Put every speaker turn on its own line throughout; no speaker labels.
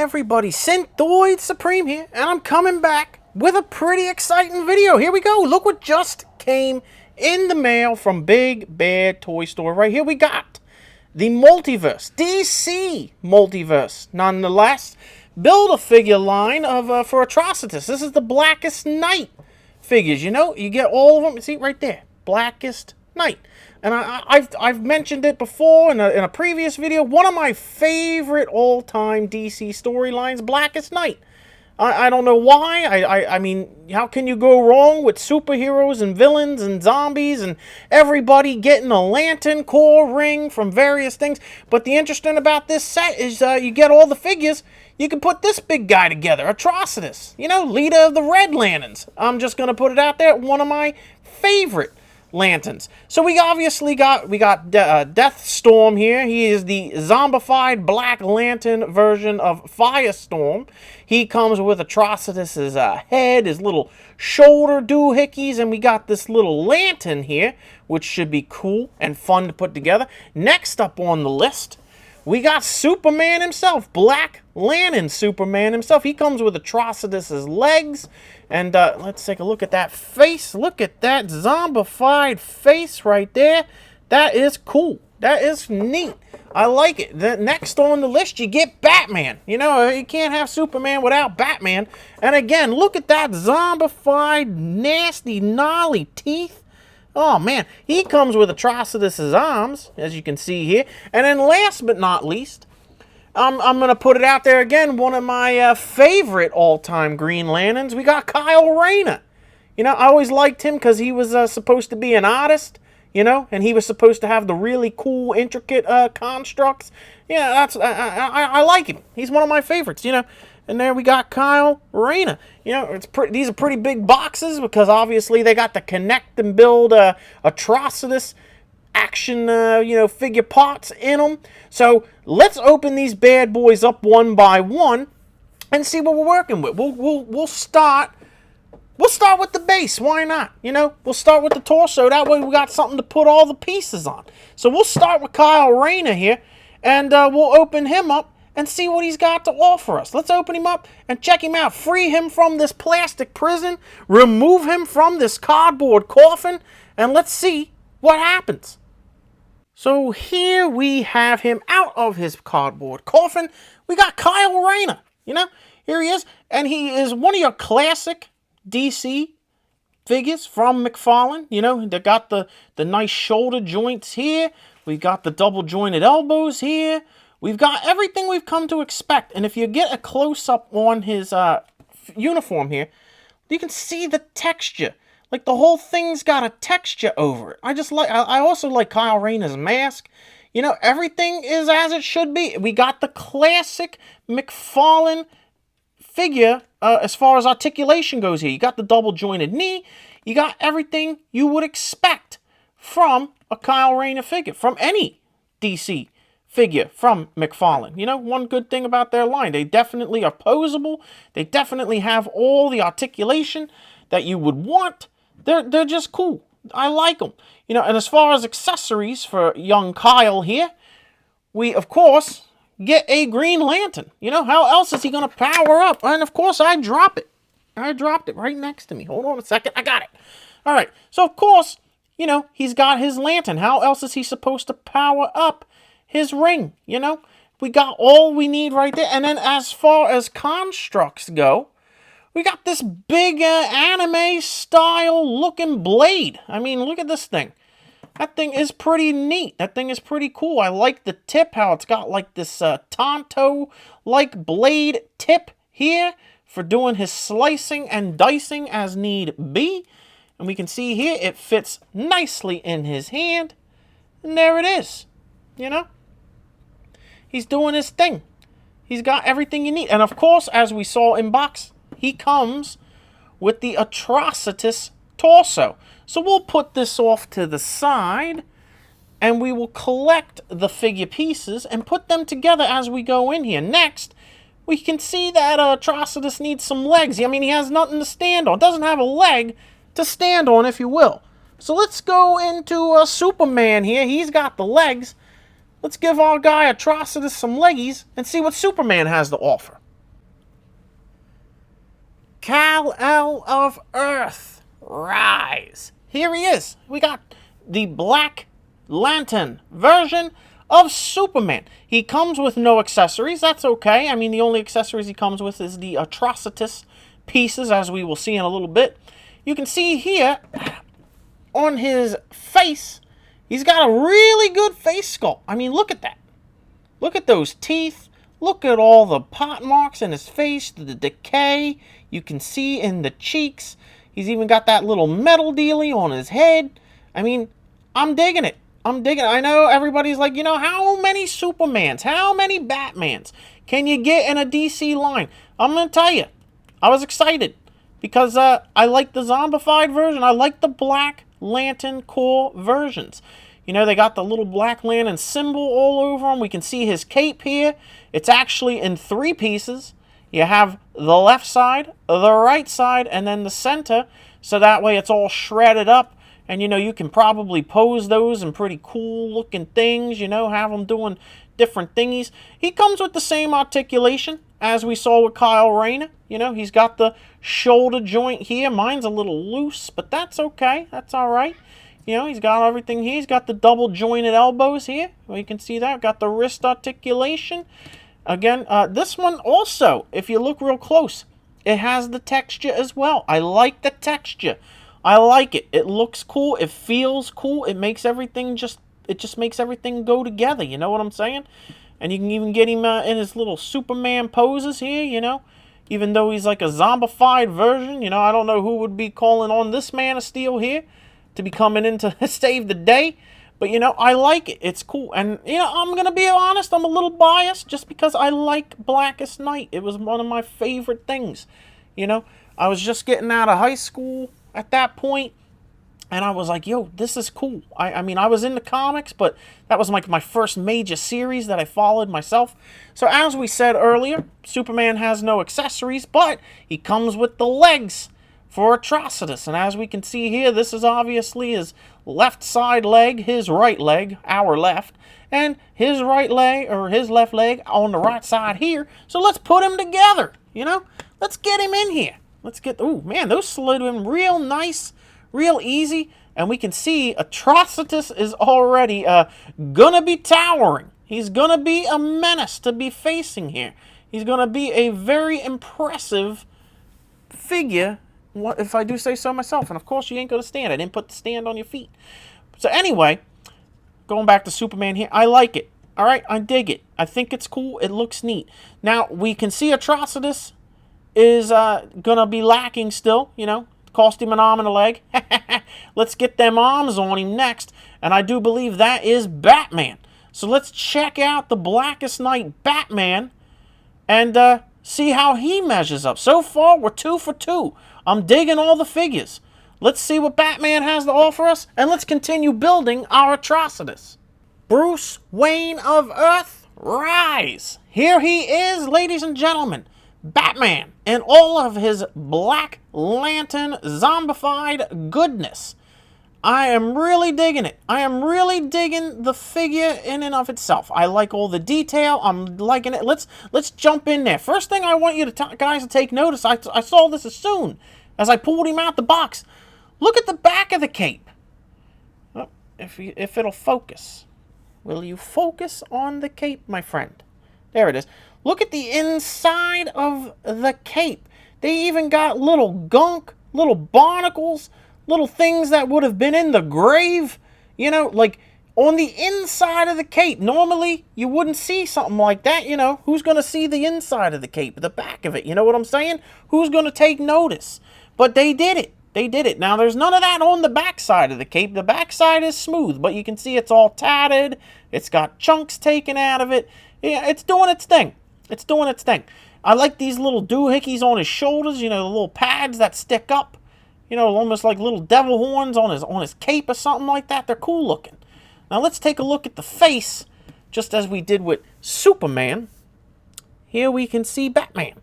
everybody, Synthoid Supreme here, and I'm coming back with a pretty exciting video. Here we go. Look what just came in the mail from Big Bad Toy Store. Right here we got the Multiverse, DC Multiverse, nonetheless. Build-A-Figure line of for Atrocitus. This is the Blackest Night figures. You know, you get all of them. See right there, Blackest Night. And I've mentioned it before in a previous video. One of my favorite all-time DC storylines, Blackest Night. I don't know why. I mean, how can you go wrong with superheroes and villains and zombies and everybody getting a lantern core ring from various things? But the interesting about this set is you get all the figures. You can put this big guy together, Atrocitus. You know, leader of the Red Lanterns. I'm just going to put it out there. One of my favorite lanterns. So we obviously got Deathstorm here. He is the zombified Black Lantern version of Firestorm. He comes with Atrocitus's head, his little shoulder doohickeys, and we got this little lantern here, which should be cool and fun to put together. Next up on the list, we got Superman himself, Black Lantern Superman himself. He comes with Atrocitus's legs. And let's take a look at that face. Look at that zombified face right there. That is cool. That is neat. I like it. Next on the list, you get Batman. You know, you can't have Superman without Batman. And again, look at that zombified, nasty, gnarly teeth. Oh, man. He comes with Atrocitus's arms, as you can see here. And then last but not least, I'm going to put it out there again, one of my favorite all-time Green Lanterns. We got Kyle Rayner. You know, I always liked him because he was supposed to be an artist, you know, and he was supposed to have the really cool, intricate constructs. Yeah, that's I like him. He's one of my favorites, you know. And there we got Kyle Rayner. You know, these are pretty big boxes because obviously they got to connect and build Atrocitus action, you know, figure parts in them. So let's open these bad boys up one by one and see what we're working with. We'll start with the base. Why not? You know, we'll start with the torso. That way we got something to put all the pieces on. So we'll start with Kyle Rayner here, and we'll open him up and see what he's got to offer us. Let's open him up and check him out. Free him from this plastic prison. Remove him from this cardboard coffin, and let's see what happens. So here we have him out of his cardboard coffin. We got Kyle Rayner, you know, here he is. And he is one of your classic DC figures from McFarlane. You know, they got the nice shoulder joints here. We've got the double jointed elbows here. We've got everything we've come to expect. And if you get a close-up on his uniform here, you can see the texture. Like, the whole thing's got a texture over it. I also like Kyle Rayner's mask. You know, everything is as it should be. We got the classic McFarlane figure as far as articulation goes here. You got the double-jointed knee. You got everything you would expect from a Kyle Rayner figure, from any DC figure from McFarlane. You know, one good thing about their line, they definitely are posable. They definitely have all the articulation that you would want. They're just cool. I like them. You know, and as far as accessories for young Kyle here, we, of course, get a Green Lantern. You know, how else is he going to power up? And, of course, I drop it. I dropped it right next to me. Hold on a second. I got it. All right. So, of course, you know, he's got his lantern. How else is he supposed to power up his ring? You know, we got all we need right there. And then as far as constructs go, we got this big anime-style looking blade. I mean, look at this thing. That thing is pretty neat. That thing is pretty cool. I like the tip, how it's got like this Tonto-like blade tip here for doing his slicing and dicing as need be. And we can see here it fits nicely in his hand. And there it is. You know? He's doing his thing. He's got everything you need. And of course, as we saw in box, he comes with the Atrocitus torso. So we'll put this off to the side, and we will collect the figure pieces and put them together as we go in here. Next, we can see that Atrocitus needs some legs. I mean, he has nothing to stand on. Doesn't have a leg to stand on, if you will. So let's go into Superman here. He's got the legs. Let's give our guy Atrocitus some leggies and see what Superman has to offer. Kal-El of Earth, rise. Here he is. We got the Black Lantern version of Superman. He comes with no accessories. That's okay. I mean, the only accessories he comes with is the Atrocitus pieces, as we will see in a little bit. You can see here on his face, he's got a really good face sculpt. I mean, look at that. Look at those teeth. Look at all the pot marks in his face, the decay you can see in the cheeks. He's even got that little metal dealie on his head. I mean, I'm digging it. I'm digging it. I know everybody's like, you know, how many Supermans, how many Batmans can you get in a DC line? I'm going to tell you, I was excited because I like the zombified version. I like the Black Lantern core versions. You know, they got the little Black Lantern symbol all over them. We can see his cape here. It's actually in 3 pieces. You have the left side, the right side, and then the center. So that way it's all shredded up. And, you know, you can probably pose those in pretty cool looking things, you know, have them doing different thingies. He comes with the same articulation as we saw with Kyle Rayner. You know, he's got the shoulder joint here. Mine's a little loose, but that's okay. That's all right. You know, he's got everything here. He's got the double jointed elbows here. Well, you can see that. Got the wrist articulation. Again, this one also, if you look real close, it has the texture as well. I like the texture. I like it. It looks cool. It feels cool. It makes everything just makes everything go together. You know what I'm saying? And you can even get him in his little Superman poses here, you know. Even though he's like a zombified version, you know, I don't know who would be calling on this Man of Steel here to be coming in to save the day. But, you know, I like it. It's cool. And, you know, I'm going to be honest, I'm a little biased just because I like Blackest Night. It was one of my favorite things. You know, I was just getting out of high school at that point, and I was like, yo, this is cool. I mean, I was in the comics, but that was like my first major series that I followed myself. So as we said earlier, Superman has no accessories, but he comes with the legs for Atrocitus. And as we can see here, this is obviously his left side leg, his right leg, our left, and his right leg, or his left leg on the right side here. So let's put him together, you know? Let's get him in here. Let's get, oh man, those slid in real nice, real easy. And we can see Atrocitus is already gonna be towering. He's gonna be a menace to be facing here. He's gonna be a very impressive figure, what if I do say so myself. And of course you ain't gonna stand. I didn't put the stand on your feet. So anyway, going back to Superman here, I like it. All right, I dig it. I think it's cool. It looks neat. Now we can see Atrocitus is gonna be lacking still, you know. Cost him an arm and a leg. Let's get them arms on him next. And I do believe that is Batman. So let's check out the Blackest Night Batman and see how he measures up. So far, we're 2 for 2. I'm digging all the figures. Let's see what Batman has to offer us, and let's continue building our Atrocitus. Bruce Wayne of Earth, rise. Here he is, ladies and gentlemen. Batman and all of his Black Lantern zombified goodness. I am really digging it. I am really digging the figure in and of itself. I like all the detail. I'm liking it. Let's jump in there. First thing I want you to guys to take notice. I saw this as soon as I pulled him out the box. Look at the back of the cape. Oh, if it'll focus. Will you focus on the cape, my friend? There it is. Look at the inside of the cape. They even got little gunk, little barnacles, little things that would have been in the grave. You know, like on the inside of the cape. Normally, you wouldn't see something like that. You know, who's going to see the inside of the cape, the back of it? You know what I'm saying? Who's going to take notice? But they did it. They did it. Now, there's none of that on the back side of the cape. The back side is smooth, but you can see it's all tatted. It's got chunks taken out of it. Yeah, it's doing its thing. It's doing its thing. I like these little doohickeys on his shoulders, you know, the little pads that stick up. You know, almost like little devil horns on his cape or something like that. They're cool looking. Now let's take a look at the face, just as we did with Superman. Here we can see Batman.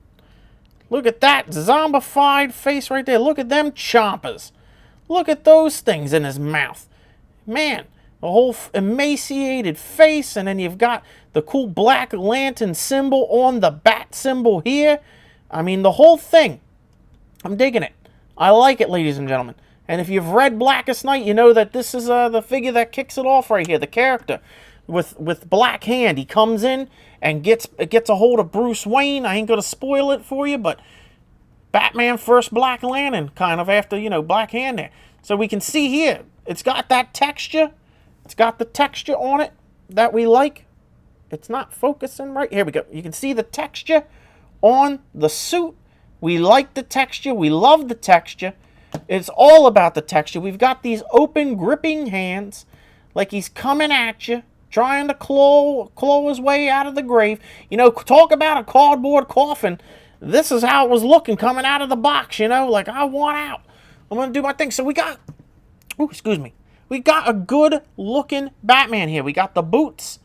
Look at that zombified face right there. Look at them chompers. Look at those things in his mouth. Man, a whole emaciated face, and then you've got the cool Black Lantern symbol on the bat symbol here. I mean, the whole thing. I'm digging it. I like it, ladies and gentlemen. And if you've read Blackest Night, you know that this is the figure that kicks it off right here. The character with Black Hand. He comes in and gets a hold of Bruce Wayne. I ain't going to spoil it for you, but Batman first Black Lantern, kind of after, Black Hand there. So we can see here, it's got that texture. It's got the texture on it that we like. It's not focusing right. Here we go. You can see the texture on the suit. We like the texture. We love the texture. It's all about the texture. We've got these open, gripping hands, like he's coming at you, trying to claw his way out of the grave. Talk about a cardboard coffin. This is how it was looking coming out of the box, like, I want out. I'm going to do my thing. So we got, we got a good looking Batman here. We got the boots.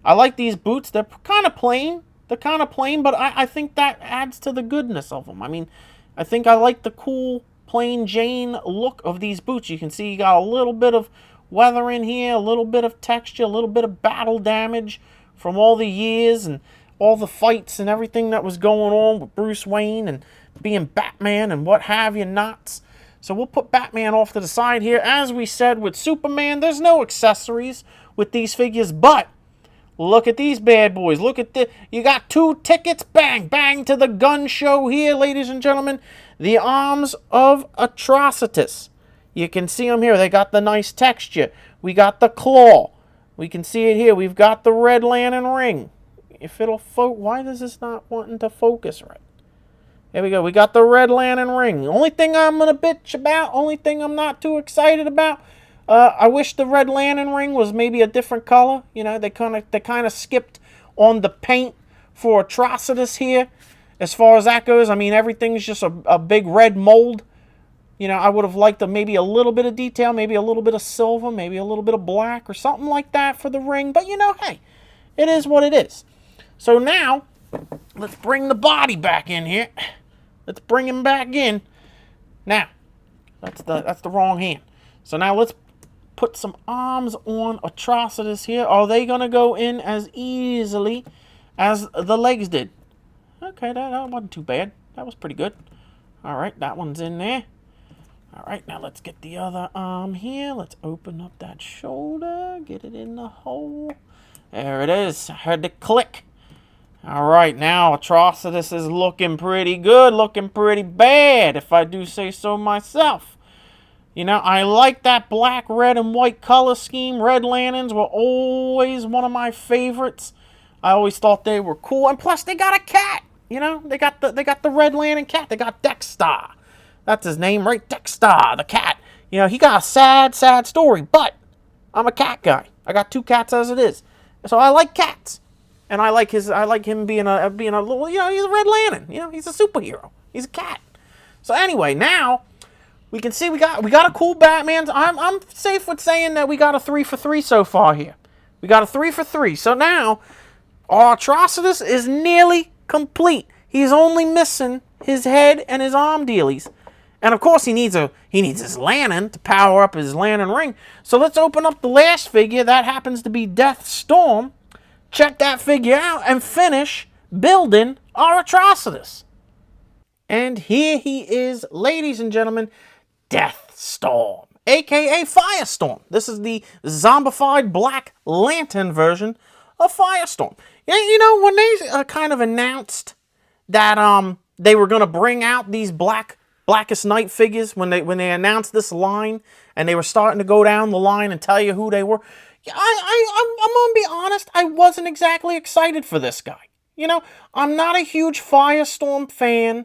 I like these boots. They're kind of plain. But I think that adds to the goodness of them. I mean, I think I like the cool, plain Jane look of these boots. You can see you got a little bit of weather in here, a little bit of texture, a little bit of battle damage from all the years and all the fights and everything that was going on with Bruce Wayne and being Batman and what have you nots. So we'll put Batman off to the side here. As we said with Superman, there's no accessories with these figures, but look at these bad boys. Look at this. You got 2 tickets. Bang, bang to the gun show here, ladies and gentlemen. The Arms of Atrocitus. You can see them here. They got the nice texture. We got the claw. We can see it here. We've got the Red Lantern ring. If it'll focus, why does this not wanting to focus right? There we go. We got the Red Lantern ring. The only thing I'm going to bitch about, only thing I'm not too excited about, I wish the Red Lantern ring was maybe a different color. They kind of skipped on the paint for Atrocitus here. As far as that goes, I mean, everything's just a big red mold. I would have liked maybe a little bit of detail, maybe a little bit of silver, maybe a little bit of black or something like that for the ring. But, hey, it is what it is. So now, let's bring the body back in here. Let's bring him back in. Now, that's the wrong hand. So now let's put some arms on Atrocitus here. Are they going to go in as easily as the legs did? Okay, that wasn't too bad. That was pretty good. All right, that one's in there. All right, now let's get the other arm here. Let's open up that shoulder. Get it in the hole. There it is. I heard the click. All right, now Atrocitus is looking pretty good, looking pretty bad, if I do say so myself. I like that black, red, and white color scheme. Red Lanterns were always one of my favorites. I always thought they were cool, and plus they got a cat. They got the Red Lantern cat. They got Dexter. That's his name, right? Dexter, the cat. He got a sad, sad story, but I'm a cat guy. I got 2 cats as it is, so I like cats. And I like him being a little, he's a Red Lantern. He's a superhero. He's a cat. So anyway, now we can see we got a cool Batman. I'm safe with saying that we got a 3 for 3 so far here. We got a 3 for 3. So now our Atrocitus is nearly complete. He's only missing his head and his arm dealies. And of course he needs his lantern to power up his lantern ring. So let's open up the last figure. That happens to be Deathstorm. Check that figure out and finish building our Atrocitus. And here he is, ladies and gentlemen, Deathstorm, a.k.a. Firestorm. This is the zombified Black Lantern version of Firestorm. Yeah, when they kind of announced that they were going to bring out these Blackest Night figures, when they announced this line and they were starting to go down the line and tell you who they were, I'm going to be honest, I wasn't exactly excited for this guy. I'm not a huge Firestorm fan.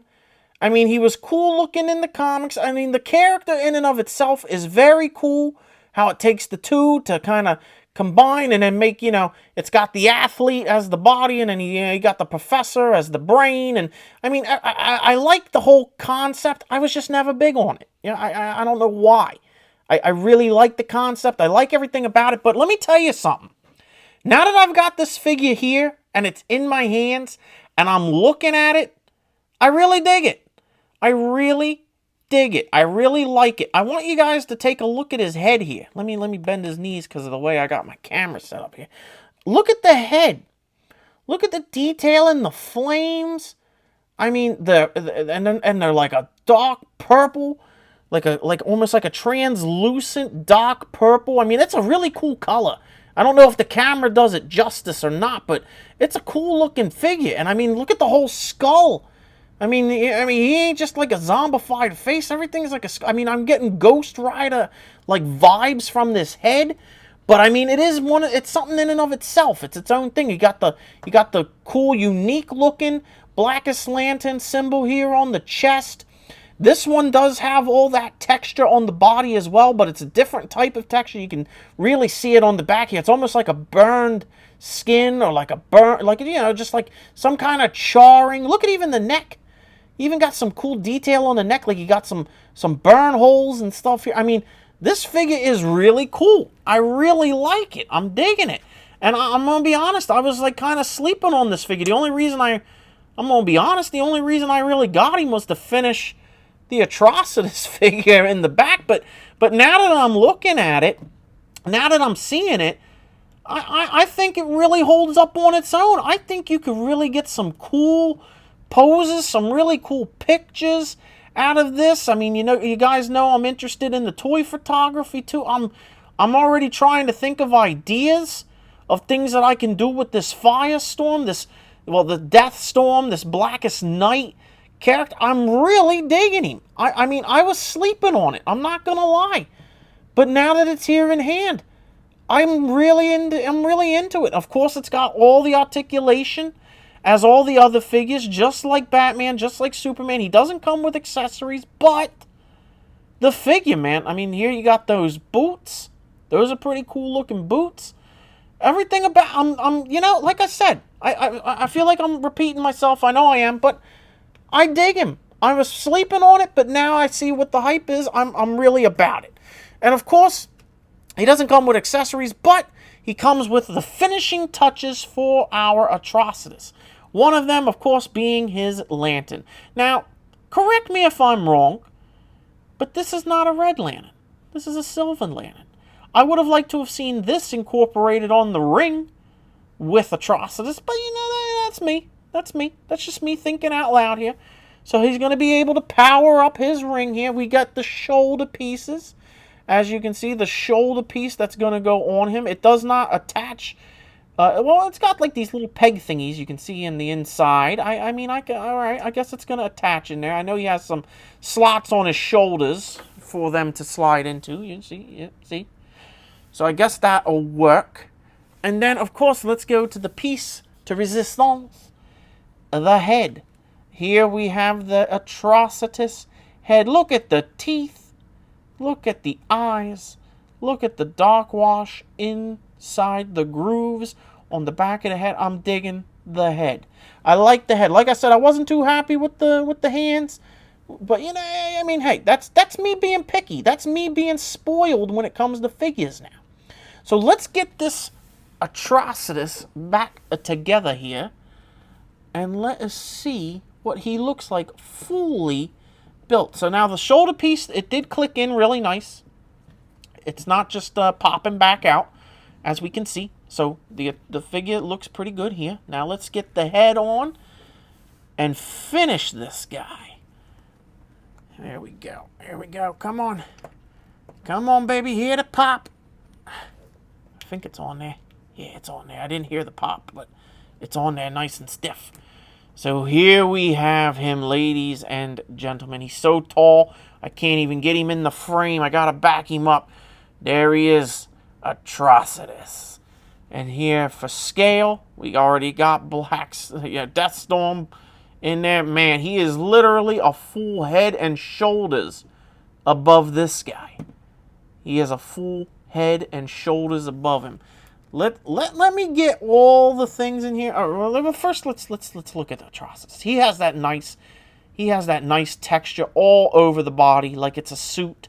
I mean, he was cool looking in the comics. I mean, the character in and of itself is very cool. How it takes the two to kind of combine and then make, it's got the athlete as the body and then you got the professor as the brain. And I mean, I like the whole concept. I was just never big on it. I don't know why. I really like the concept. I like everything about it. But let me tell you something. Now that I've got this figure here and it's in my hands and I'm looking at it, I really dig it. I really dig it. I really like it. I want you guys to take a look at his head here. Let me bend his knees because of the way I got my camera set up here. Look at the head. Look at the detail in the flames. I mean, and they're like a dark purple, like almost like a translucent dark purple. I mean, it's a really cool color. I don't know if the camera does it justice or not, but it's a cool looking figure. And I mean, look at the whole skull. I mean, he ain't just like a zombified face. Everything's like a. I mean, I'm getting Ghost Rider like vibes from this head, but I mean, it is one. It's something in and of itself. It's its own thing. You got the cool, unique looking Blackest Lantern symbol here on the chest. This one does have all that texture on the body as well, but it's a different type of texture. You can really see it on the back here. It's almost like a burned skin or like a burn, like, you know, just like some kind of charring. Look at even the neck. Even got some cool detail on the neck, like you got some burn holes and stuff here. I mean, this figure is really cool. I really like it. I'm digging it. And I'm going to be honest, I was like kind of sleeping on this figure. I'm going to be honest, the only reason I really got him was to finish the Atrocitus figure in the back. But now that I'm looking at it, now that I'm seeing it, I think it really holds up on its own. I think you could really get some cool poses, some really cool pictures out of this. I mean, you guys know I'm interested in the toy photography too. I'm already trying to think of ideas of things that I can do with this Firestorm, the Death Storm, this Blackest Night character. I'm really digging him. I mean, I was sleeping on it. I'm not gonna lie, but now that it's here in hand, I'm really into it. Of course, it's got all the articulation as all the other figures, just like Batman, just like Superman. He doesn't come with accessories, but the figure, man. I mean, here you got those boots. Those are pretty cool looking boots. Everything about like I said, I feel like I'm repeating myself. I know I am, but I dig him. I was sleeping on it, but now I see what the hype is. I'm really about it. And of course, he doesn't come with accessories, but he comes with the finishing touches for our Atrocitus. One of them, of course, being his lantern. Now, correct me if I'm wrong, but this is not a red lantern. This is a silver lantern. I would have liked to have seen this incorporated on the ring with Atrocitus, but that's me. That's me. That's just me thinking out loud here. So he's going to be able to power up his ring here. We got the shoulder pieces. As you can see, the shoulder piece that's going to go on him. It does not attach. Well, it's got like these little peg thingies you can see in the inside. I mean, all right, I guess it's going to attach in there. I know he has some slots on his shoulders for them to slide into. You see? Yeah, see? So I guess that'll work. And then, of course, let's go to the piece de resistance, the head. Here we have the Atrocitus head. Look at the teeth. Look at the eyes. Look at the dark wash inside the grooves on the back of the head. I'm digging the head. I like the head. Like I said, I wasn't too happy with the hands. But, I mean, hey, that's me being picky. That's me being spoiled when it comes to figures now. So let's get this Atrocitus back together here. And let us see what he looks like fully built. So now the shoulder piece, it did click in really nice. It's not just popping back out, as we can see. So the figure looks pretty good here. Now let's get the head on and finish this guy. There we go. Here we go. Come on. Come on, baby. Hear the pop. I think it's on there. Yeah, it's on there. I didn't hear the pop, but it's on there nice and stiff. So here we have him, ladies and gentlemen. He's so tall, I can't even get him in the frame. I gotta back him up. There he is, Atrocitus. And here for scale, we already got Death Storm in there. Man, he is literally a full head and shoulders above this guy. He has a full head and shoulders above him. Let me get all the things in here. Well, first, let's look at the Atrocitus. He has that nice texture all over the body, like it's a suit.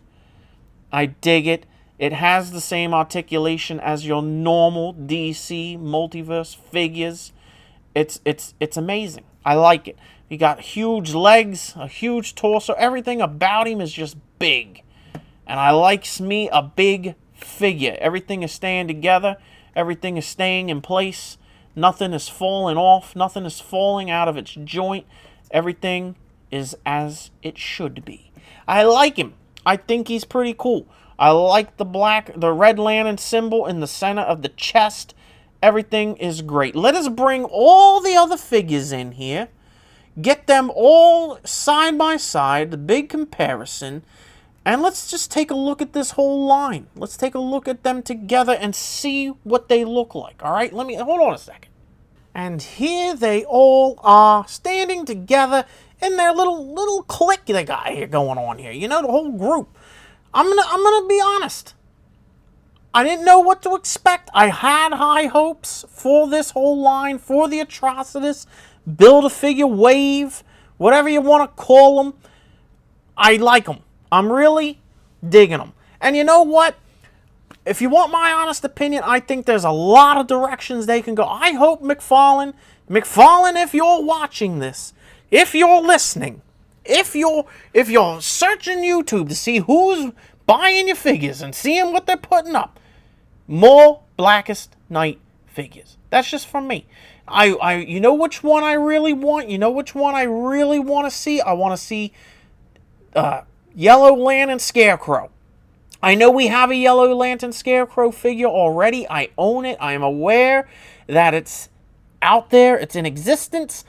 I dig it. It has the same articulation as your normal DC Multiverse figures. It's amazing. I like it. He got huge legs, a huge torso. Everything about him is just big, and I likes me a big figure. Everything is staying together. Everything is staying in place. Nothing is falling off. Nothing is falling out of its joint. Everything is as it should be. I like him. I think he's pretty cool. I like the Red Lantern symbol in the center of the chest. Everything is great. Let us bring all the other figures in here. Get them all side by side, the big comparison. And let's just take a look at this whole line. Let's take a look at them together and see what they look like. All right, hold on a second. And here they all are, standing together in their little clique they got here going on here. You know, the whole group. I'm gonna be honest. I didn't know what to expect. I had high hopes for this whole line, for the Atrocitus, Build-A-Figure wave, whatever you want to call them. I like them. I'm really digging them. And you know what? If you want my honest opinion, I think there's a lot of directions they can go. I hope Mcfarlane, if you're watching this, if you're listening, if you're searching YouTube to see who's buying your figures and seeing what they're putting up, more Blackest Night figures. That's just from me. You know which one I really want? You know which one I really want to see? I want to see Yellow Lantern Scarecrow. I know we have a Yellow Lantern Scarecrow figure already. I own it. I am aware that it's out there. It's in existence.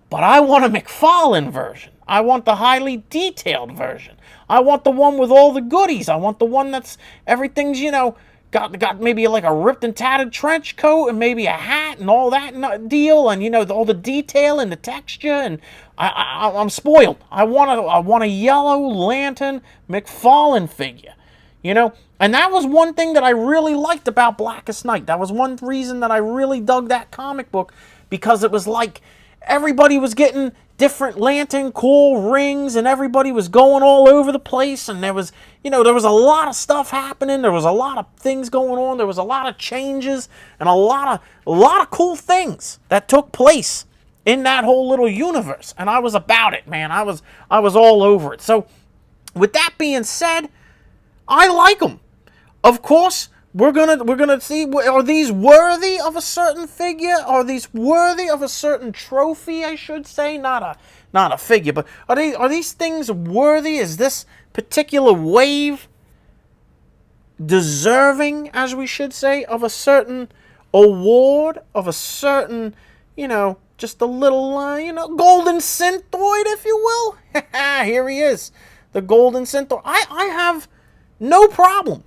But I want a Mcfarlane version. I want the highly detailed version. I want the one with all the goodies. I want the one that's everything's, you know, got maybe like a ripped and tattered trench coat and maybe a hat and all that deal, and you know, all the detail and the texture, and I'm spoiled. I want a Yellow Lantern Mcfarlane figure, you know. And that was one thing that I really liked about Blackest Night. That was one reason that I really dug that comic book, because it was like everybody was getting different lantern cool rings, and everybody was going all over the place, and there was, you know, there was a lot of stuff happening. There was a lot of things going on. There was a lot of changes and a lot of cool things that took place in that whole little universe. And I was about it, man. I was all over it. So with that being said, I like them. Of course, we're gonna see, are these worthy of a certain figure? Are these worthy of a certain trophy, I should say? Not a figure, but are these things worthy? Is this particular wave deserving, as we should say, of a certain award, of a certain, you know, just a little, you know, golden synthoid, if you will? Here he is, the golden synthoid. I have no problem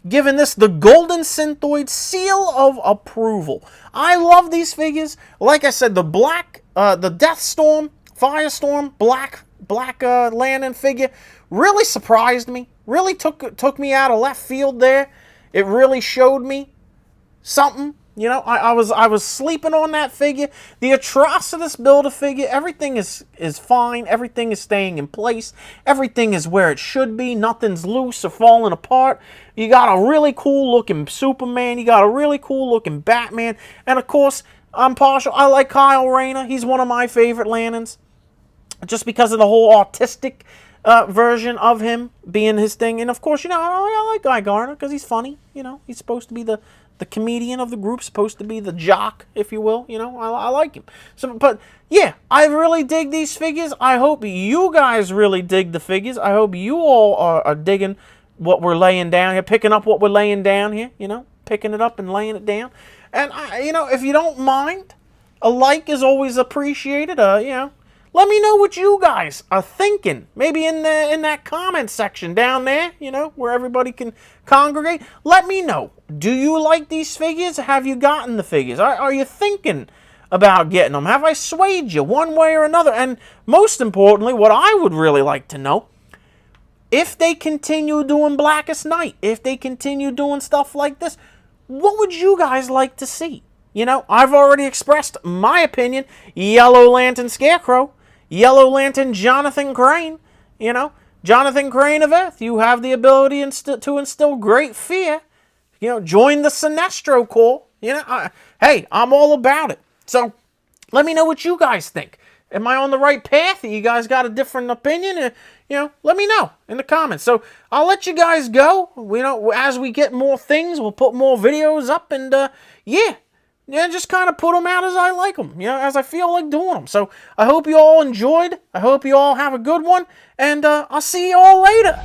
giving this the golden synthoid seal of approval. I love these figures. Like I said, the Deathstorm, Firestorm, Black Lantern figure really surprised me. Really took me out of left field there. It really showed me something. You know, I was sleeping on that figure. The Atrocitus Build-A-Figure, everything is fine. Everything is staying in place. Everything is where it should be. Nothing's loose or falling apart. You got a really cool-looking Superman. You got a really cool-looking Batman. And, of course, I'm partial. I like Kyle Rayner. He's one of my favorite Lanterns, just because of the whole autistic version of him being his thing. And, of course, you know, I like Guy Gardner because he's funny. You know, he's supposed to be the comedian of the group, supposed to be the jock, if you will. You know, I like him. So, but yeah, I really dig these figures. I hope you guys really dig the figures. I hope you all are digging what we're laying down here, picking up what we're laying down here. You know, picking it up and laying it down. And you know, if you don't mind, a like is always appreciated. You know, let me know what you guys are thinking. Maybe in that comment section down there, you know, where everybody can congregate. Let me know. Do you like these figures? Have you gotten the figures? Are you thinking about getting them? Have I swayed you one way or another? And most importantly, what I would really like to know, if they continue doing Blackest Night, if they continue doing stuff like this, what would you guys like to see? You know, I've already expressed my opinion. Yellow Lantern Scarecrow. Yellow Lantern Jonathan Crane. You know, Jonathan Crane of Earth. You have the ability to instill great fear. You know, join the Sinestro Corps. You know, hey, I'm all about it. So, let me know what you guys think. Am I on the right path? You guys got a different opinion? You know, let me know in the comments. So, I'll let you guys go. You know, as we get more things, we'll put more videos up. And, yeah, yeah, just kind of put them out as I like them, you know, as I feel like doing them. So I hope you all enjoyed. I hope you all have a good one, and I'll see you all later.